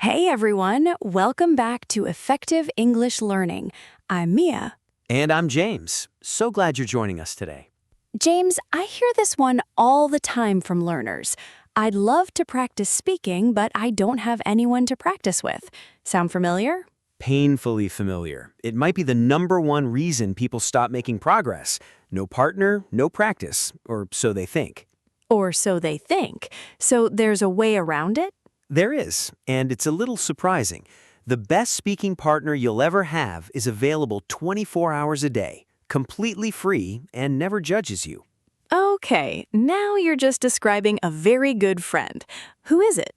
Hey everyone, welcome back to Effective English Learning. I'm Mia. And I'm James. So glad you're joining us today. James, I hear this one all the time from learners. I'd love to practice speaking, but I don't have anyone to practice with. Sound familiar? Painfully familiar. It might be the #1 reason people stop making progress. No partner, no practice, or so they think. Or so they think. So there's a way around it? There is, and it's a little surprising. The best speaking partner you'll ever have is available 24 hours a day, completely free, and never judges you. Okay, now you're just describing a very good friend. Who is it?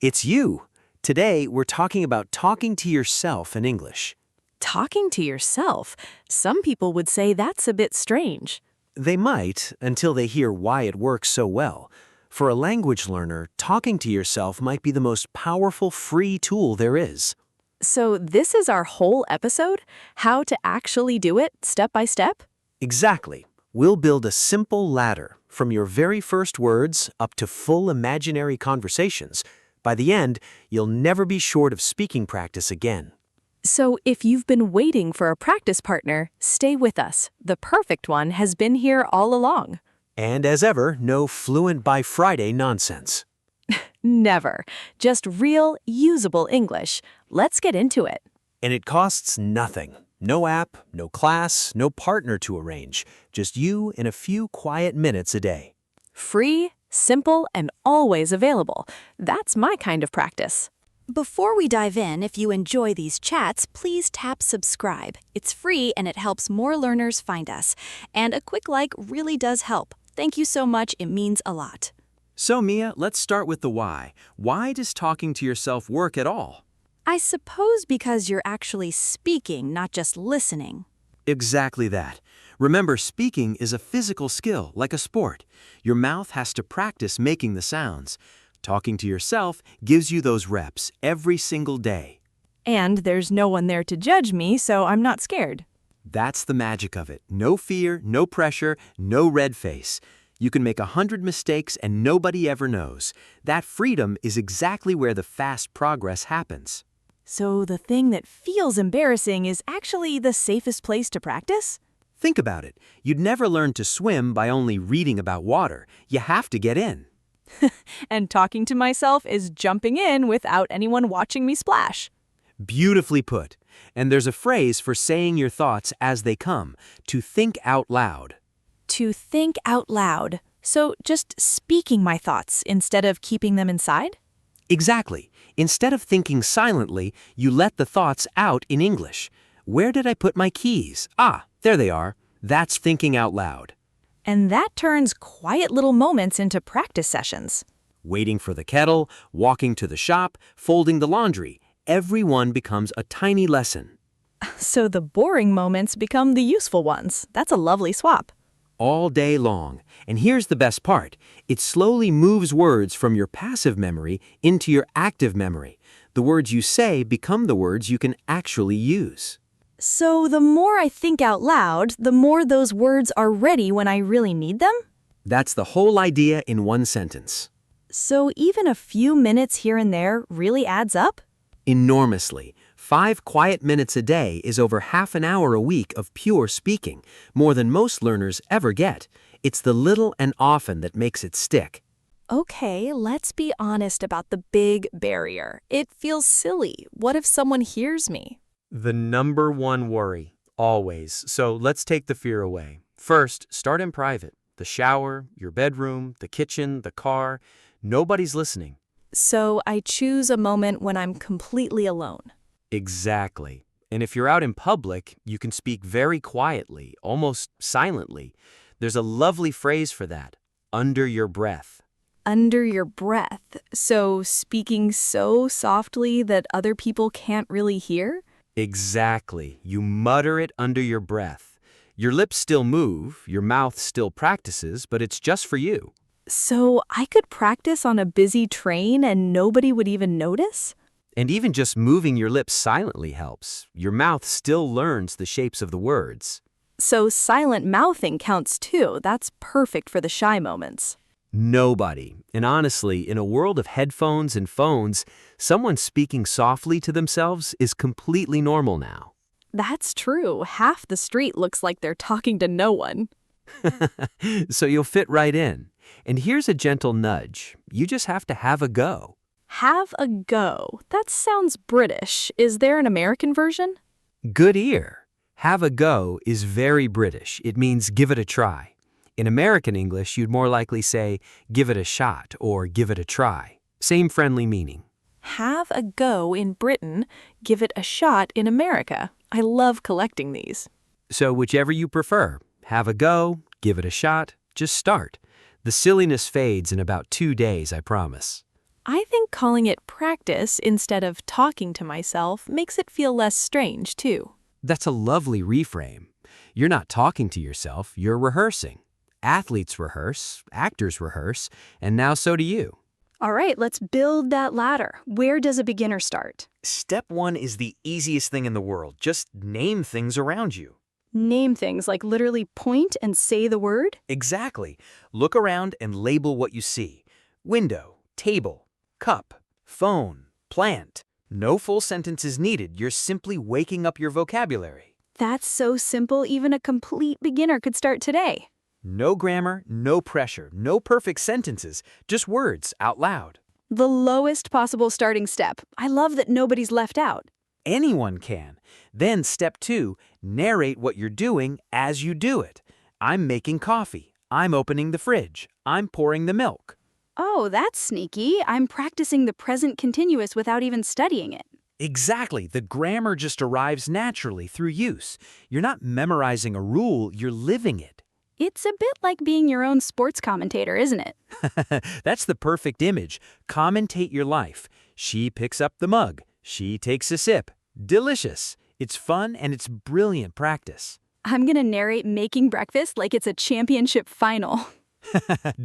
It's you. Today, we're talking about talking to yourself in English. Talking to yourself. Some people would say that's a bit strange. They might, until they hear why it works so well. For a language learner, talking to yourself might be the most powerful free tool there is. So this is our whole episode? How to actually do it, step by step? Exactly. We'll build a simple ladder from your very first words up to full imaginary conversations. By the end, you'll never be short of speaking practice again. So if you've been waiting for a practice partner, stay with us. The perfect one has been here all along. And as ever, no fluent by Friday nonsense. Never. Just real, usable English. Let's get into it. And it costs nothing. No app, no class, no partner to arrange. Just you and a few quiet minutes a day. Free, simple, and always available. That's my kind of practice. Before we dive in, if you enjoy these chats, please tap subscribe. It's free and it helps more learners find us. And a quick like really does help. Thank you so much, it means a lot. So Mia, let's start with the why. Why does talking to yourself work at all? I suppose because you're actually speaking, not just listening. Exactly that. Remember, speaking is a physical skill, like a sport. Your mouth has to practice making the sounds. Talking to yourself gives you those reps every single day. And there's no one there to judge me, so I'm not scared. That's the magic of it. No fear, no pressure, no red face. You can make 100 mistakes and nobody ever knows. That freedom is exactly where the fast progress happens. So the thing that feels embarrassing is actually the safest place to practice? Think about it. You'd never learn to swim by only reading about water. You have to get in. And talking to myself is jumping in without anyone watching me splash. Beautifully put. And there's a phrase for saying your thoughts as they come, to think out loud. To think out loud. So just speaking my thoughts instead of keeping them inside? Exactly. Instead of thinking silently, you let the thoughts out in English. Where did I put my keys? Ah, there they are. That's thinking out loud. And that turns quiet little moments into practice sessions. Waiting for the kettle, walking to the shop, folding the laundry. Every one becomes a tiny lesson. So the boring moments become the useful ones. That's a lovely swap. All day long. And here's the best part. It slowly moves words from your passive memory into your active memory. The words you say become the words you can actually use. So the more I think out loud, the more those words are ready when I really need them? That's the whole idea in one sentence. So even a few minutes here and there really adds up? Enormously. 5 quiet minutes a day is over half an hour a week of pure speaking, more than most learners ever get. It's the little and often that makes it stick. Okay, let's be honest about the big barrier. It feels silly. What if someone hears me? The #1 worry, always. So let's take the fear away. First, start in private. The shower, your bedroom, the kitchen, the car. Nobody's listening. So I choose a moment when I'm completely alone. Exactly. And if you're out in public, you can speak very quietly, almost silently. There's a lovely phrase for that, under your breath. Under your breath. So speaking so softly that other people can't really hear? Exactly. You mutter it under your breath. Your lips still move, your mouth still practices, but it's just for you. So I could practice on a busy train and nobody would even notice? And even just moving your lips silently helps. Your mouth still learns the shapes of the words. So silent mouthing counts too. That's perfect for the shy moments. Nobody. And honestly, in a world of headphones and phones, someone speaking softly to themselves is completely normal now. That's true. Half the street looks like they're talking to no one. So you'll fit right in. And here's a gentle nudge. You just have to have a go. Have a go. That sounds British. Is there an American version? Good ear. Have a go is very British. It means give it a try. In American English, you'd more likely say give it a shot or give it a try. Same friendly meaning. Have a go in Britain, give it a shot in America. I love collecting these. So whichever you prefer, have a go, give it a shot, just start. The silliness fades in about 2 days, I promise. I think calling it practice instead of talking to myself makes it feel less strange, too. That's a lovely reframe. You're not talking to yourself, you're rehearsing. Athletes rehearse, actors rehearse, and now so do you. All right, let's build that ladder. Where does a beginner start? Step 1 is the easiest thing in the world. Just name things around you. Name things like literally point and say the word? Exactly. Look around and label what you see. Window, table, cup, phone, plant. No full sentences needed. You're simply waking up your vocabulary. That's so simple, even a complete beginner could start today. No grammar, no pressure, no perfect sentences, just words out loud. The lowest possible starting step. I love that nobody's left out. Anyone can. Then step 2, narrate what you're doing as you do it. I'm making coffee. I'm opening the fridge. I'm pouring the milk. Oh, that's sneaky. I'm practicing the present continuous without even studying it. Exactly. The grammar just arrives naturally through use. You're not memorizing a rule, you're living it. It's a bit like being your own sports commentator, isn't it? That's the perfect image. Commentate your life. She picks up the mug. She takes a sip. Delicious. It's fun and it's brilliant practice. I'm gonna narrate making breakfast like it's a championship final.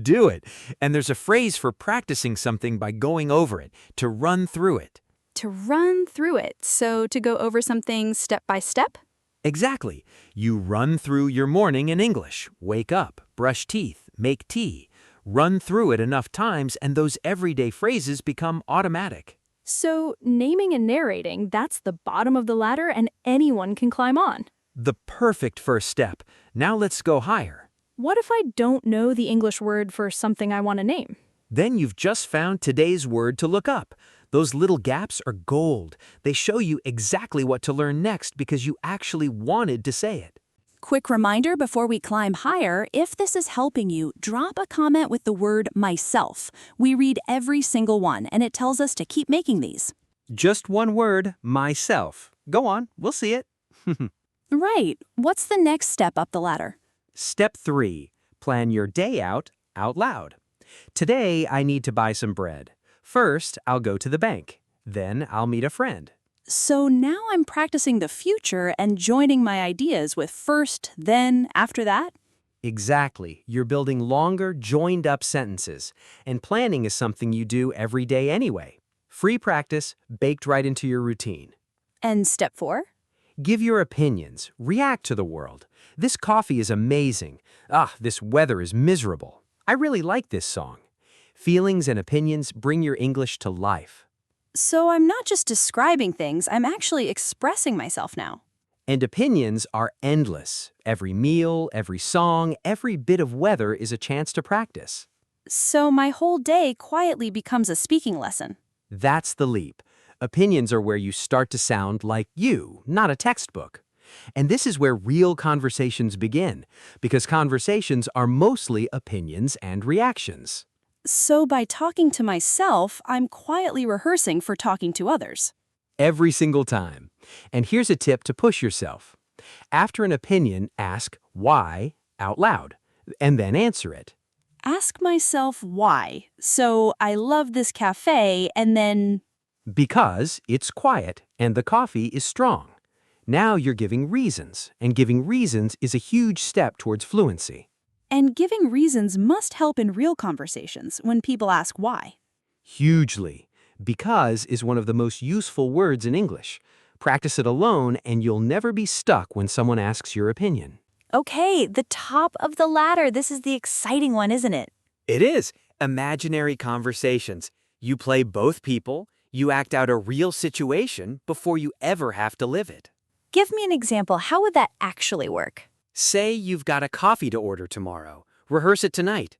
Do it. And there's a phrase for practicing something by going over it, to run through it. To run through it, so to go over something step by step? Exactly. You run through your morning in English. Wake up, brush teeth, make tea. Run through it enough times and those everyday phrases become automatic. So, naming and narrating, that's the bottom of the ladder and anyone can climb on. The perfect first step. Now let's go higher. What if I don't know the English word for something I want to name? Then you've just found today's word to look up. Those little gaps are gold. They show you exactly what to learn next because you actually wanted to say it. Quick reminder before we climb higher, if this is helping you, drop a comment with the word myself. We read every single one, and it tells us to keep making these. Just one word, myself. Go on, we'll see it. Right. What's the next step up the ladder? Step 3. Plan your day out loud. Today, I need to buy some bread. First, I'll go to the bank. Then I'll meet a friend. So now I'm practicing the future and joining my ideas with first, then, after that? Exactly. You're building longer, joined-up sentences. And planning is something you do every day anyway. Free practice, baked right into your routine. And step 4? Give your opinions. React to the world. This coffee is amazing. This weather is miserable. I really like this song. Feelings and opinions bring your English to life. So I'm not just describing things, I'm actually expressing myself now. And opinions are endless. Every meal, every song, every bit of weather is a chance to practice. So my whole day quietly becomes a speaking lesson. That's the leap. Opinions are where you start to sound like you, not a textbook. And this is where real conversations begin, because conversations are mostly opinions and reactions. So by talking to myself, I'm quietly rehearsing for talking to others. Every single time. And here's a tip to push yourself. After an opinion, ask why out loud, and then answer it. Ask myself why. So I love this cafe, and then... Because it's quiet and the coffee is strong. Now you're giving reasons, and giving reasons is a huge step towards fluency. And giving reasons must help in real conversations when people ask why. Hugely. Because is one of the most useful words in English. Practice it alone and you'll never be stuck when someone asks your opinion. Okay, the top of the ladder. This is the exciting one, isn't it? It is, Imaginary conversations. You play both people, you act out a real situation before you ever have to live it. Give me an example. How would that actually work? Say you've got a coffee to order tomorrow. Rehearse it tonight.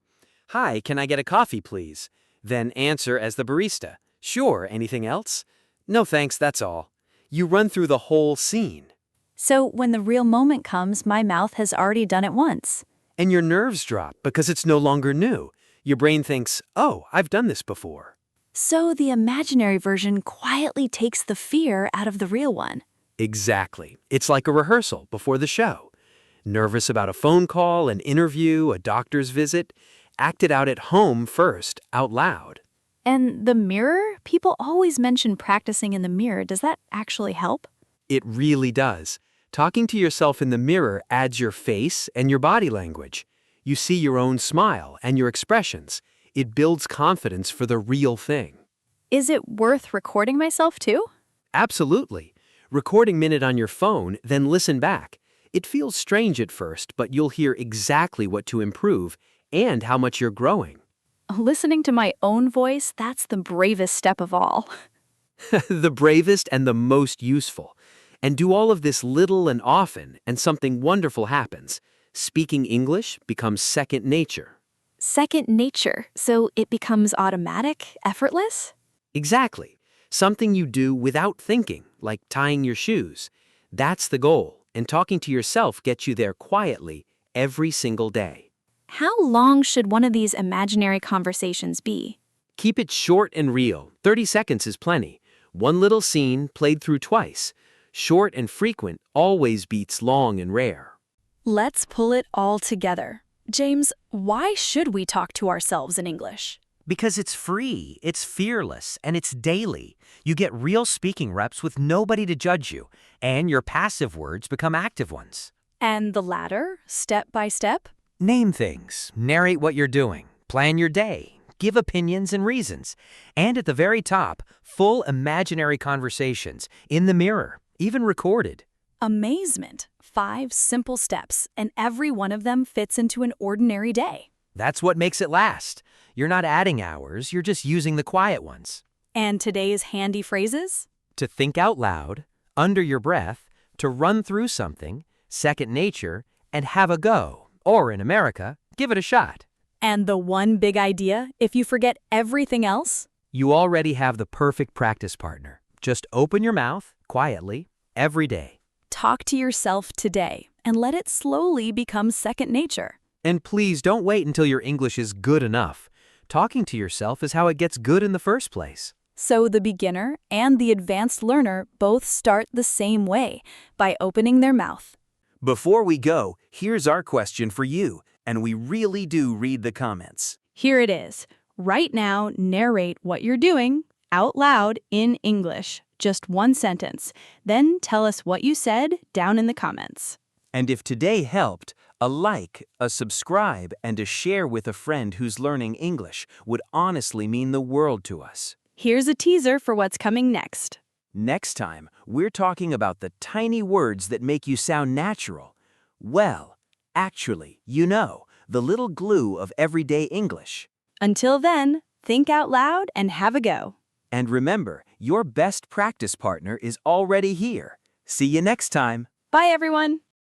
Hi, can I get a coffee, please? Then answer as the barista. Sure, anything else? No thanks, that's all. You run through the whole scene. So when the real moment comes, my mouth has already done it once. And your nerves drop because it's no longer new. Your brain thinks, oh, I've done this before. So the imaginary version quietly takes the fear out of the real one. Exactly. It's like a rehearsal before the show. Nervous about a phone call, an interview, a doctor's visit? Act it out at home first, out loud. And the mirror? People always mention practicing in the mirror. Does that actually help? It really does. Talking to yourself in the mirror adds your face and your body language. You see your own smile and your expressions. It builds confidence for the real thing. Is it worth recording myself too? Absolutely. Recording minute on your phone, then listen back. It feels strange at first, but you'll hear exactly what to improve and how much you're growing. Listening to my own voice, that's the bravest step of all. The bravest and the most useful. And do all of this little and often, and something wonderful happens. Speaking English becomes second nature. Second nature, so it becomes automatic, effortless? Exactly. Something you do without thinking, like tying your shoes. That's the goal, and talking to yourself gets you there quietly every single day. How long should one of these imaginary conversations be? Keep it short and real. 30 seconds is plenty. One little scene played through twice. Short and frequent always beats long and rare. Let's pull it all together. James, why should we talk to ourselves in English? Because it's free, it's fearless, and it's daily. You get real speaking reps with nobody to judge you, and your passive words become active ones. And the latter, step by step? Name things, narrate what you're doing, plan your day, give opinions and reasons. And at the very top, full imaginary conversations, in the mirror, even recorded. Amazement. 5 simple steps, and every one of them fits into an ordinary day. That's what makes it last. You're not adding hours, you're just using the quiet ones. And today's handy phrases? To think out loud, under your breath, to run through something, second nature, and have a go. Or in America, give it a shot. And the one big idea, if you forget everything else? You already have the perfect practice partner. Just open your mouth, quietly, every day. Talk to yourself today, and let it slowly become second nature. And please don't wait until your English is good enough. Talking to yourself is how it gets good in the first place. So the beginner and the advanced learner both start the same way, by opening their mouth. Before we go, here's our question for you, and we really do read the comments. Here it is. Right now, narrate what you're doing out loud in English. Just one sentence. Then tell us what you said down in the comments. And if today helped, a like, a subscribe, and a share with a friend who's learning English would honestly mean the world to us. Here's a teaser for what's coming next. Next time, we're talking about the tiny words that make you sound natural. Well, actually, the little glue of everyday English. Until then, think out loud and have a go. And remember, your best practice partner is already here. See you next time. Bye, everyone.